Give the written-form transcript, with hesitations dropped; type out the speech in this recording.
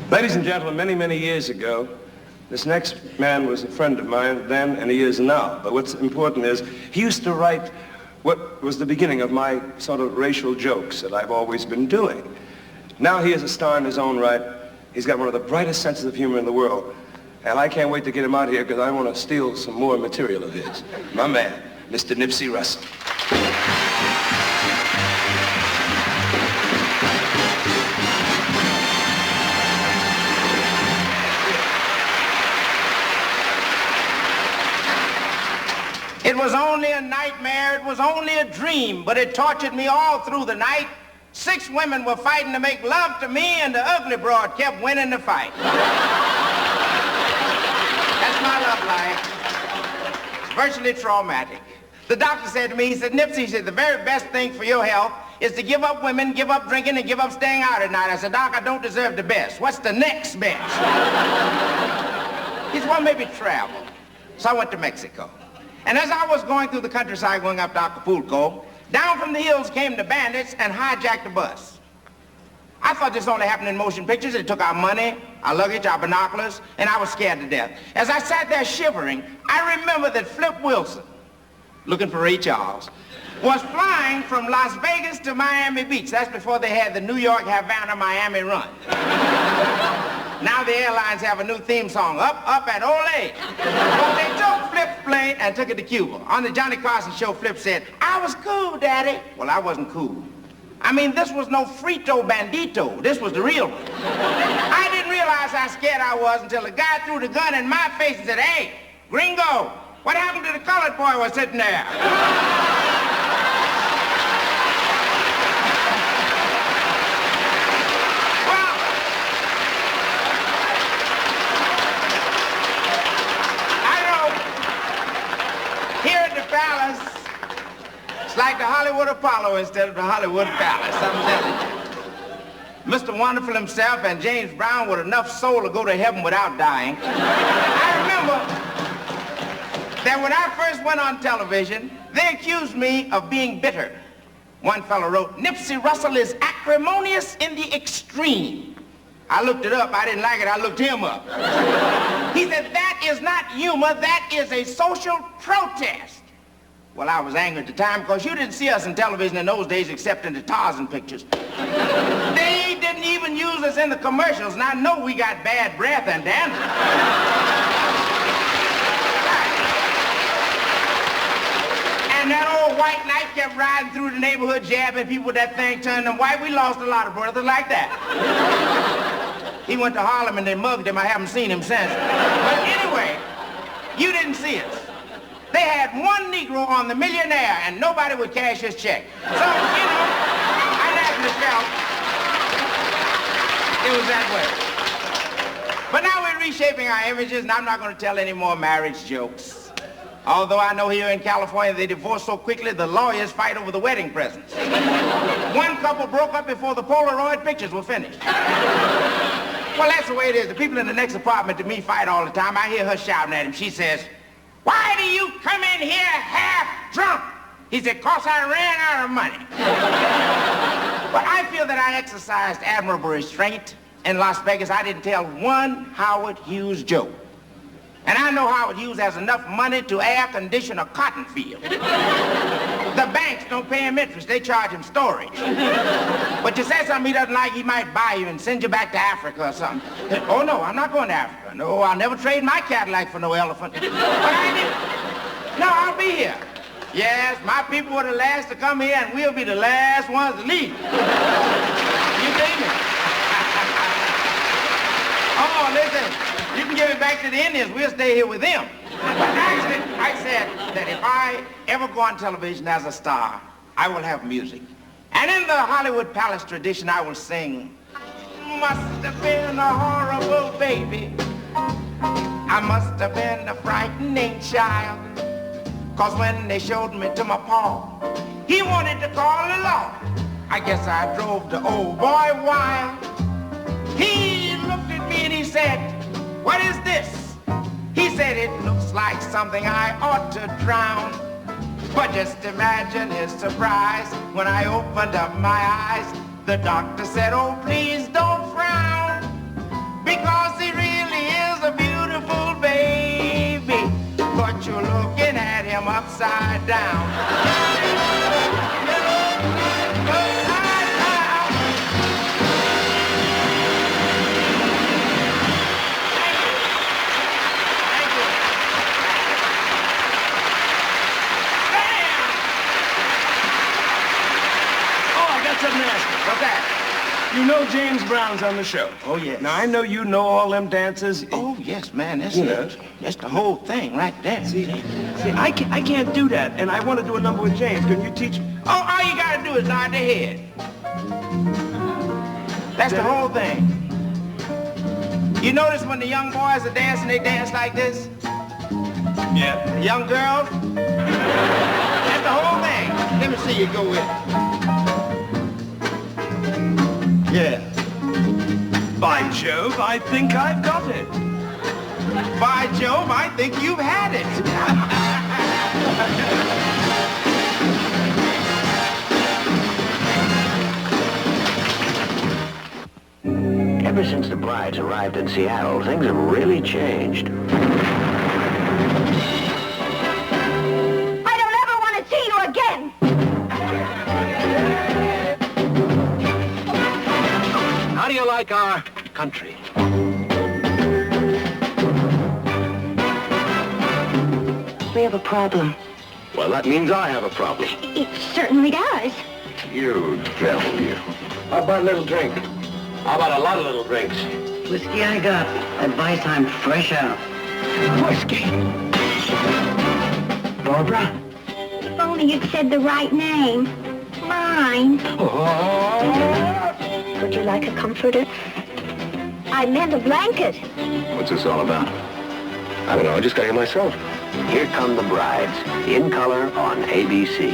Ladies and gentlemen, many, many years ago, this next man was a friend of mine then, and he is now. But what's important is he used to write what was the beginning of my sort of racial jokes that I've always been doing. Now he is a star in his own right. He's got one of the brightest senses of humor in the world. And I can't wait to get him out here because I want to steal some more material of his. My man, Mr. Nipsey Russell. It was only a nightmare, it was only a dream, but it tortured me all through the night. 6 women were fighting to make love to me, and the ugly broad kept winning the fight. That's my love life. It's virtually traumatic. The doctor said to me, he said, Nipsey, he said, the very best thing for your health is to give up women, give up drinking, and give up staying out at night. I said, Doc, I don't deserve the best. What's the next best? He said, well, maybe travel. So I went to Mexico. And as I was going through the countryside going up to Acapulco, down from the hills came the bandits and hijacked the bus. I thought this only happened in motion pictures. They took our money, our luggage, our binoculars, and I was scared to death. As I sat there shivering, I remember that Flip Wilson, looking for Ray Charles, was flying from Las Vegas to Miami Beach. That's before they had the New York, Havana, Miami run. Now the airlines have a new theme song, Up, Up, and Ole. But they took Flip's plane and took it to Cuba. On the Johnny Carson show, Flip said, I was cool, Daddy. Well, I wasn't cool. I mean, this was no frito bandito. This was the real one. I didn't realize how scared I was until the guy threw the gun in my face and said, hey, gringo, what happened to the colored boy who was sitting there? Palace. It's like the Hollywood Apollo instead of the Hollywood Palace. I'm telling you. Mr. Wonderful himself and James Brown with enough soul to go to heaven without dying. I remember that when I first went on television, they accused me of being bitter. One fellow wrote, Nipsey Russell is acrimonious in the extreme. I looked it up. I didn't like it. I looked him up. He said, that is not humor. That is a social protest. Well, I was angry at the time because you didn't see us in television in those days except in the Tarzan pictures. They didn't even use us in the commercials, and I know we got bad breath and dandruff. And that old white knight kept riding through the neighborhood jabbing people with that thing, turning them white. We lost a lot of brothers like that. He went to Harlem and they mugged him. I haven't seen him since. But anyway, you didn't see us. They had one Negro on The Millionaire, and nobody would cash his check. So, you know, I naturally felt it was that way. But now we're reshaping our images, and I'm not going to tell any more marriage jokes. Although I know here in California they divorce so quickly, the lawyers fight over the wedding presents. One couple broke up before the Polaroid pictures were finished. Well, that's the way it is. The people in the next apartment to me fight all the time. I hear her shouting at him. She says, why do you come in here half drunk? He said, 'cause I ran out of money. But I feel that I exercised admirable restraint. In Las Vegas, I didn't tell one Howard Hughes joke. And I know Howard Hughes has enough money to air condition a cotton field. The banks don't pay him interest, they charge him storage. But you say something he doesn't like, he might buy you and send you back to Africa or something. Oh no, I'm not going to Africa. No, I'll never trade my Cadillac for no elephant. But I didn't. No, I'll be here. Yes, my people were the last to come here and we'll be the last ones to leave. You dig me? Oh, listen. You can give it back to the Indians. We'll stay here with them. But actually, I said that if I ever go on television as a star, I will have music. And in the Hollywood Palace tradition, I will sing, must have been a horrible baby. I must have been a frightening child. 'Cause when they showed me to my pa, he wanted to call the law. I guess I drove the old boy wild. He looked at me and he said, what is this? He said, it looks like something I ought to drown. But just imagine his surprise when I opened up my eyes. The doctor said, oh, please don't frown. clowns on the show. Oh, yes. Now, I know you know all them dances. Oh, yes, man. That's You it. know. That's the whole thing right there. See, I can't do that, and I want to do a number with James. Can you teach me? Oh, all you gotta do is nod their head. That's the whole thing. You notice when the young boys are dancing, they dance like this? Yeah. The young girls? That's the whole thing. Let me see you go with it. Yeah. By Jove, I think I've got it. By Jove, I think you've had it. Ever since the brides arrived in Seattle, things have really changed. I don't ever want to see you again. How do you like our country? We have a problem. Well, that means I have a problem. It certainly does. You devil, you. How about a little drink? How about a lot of little drinks? Whiskey I got. Advice I'm fresh out. Whiskey. Barbara? If only you'd said the right name. Mine. Would you like a comforter? I meant a blanket. What's this all about? I don't know. I just got here myself. Here come the brides. In color on ABC.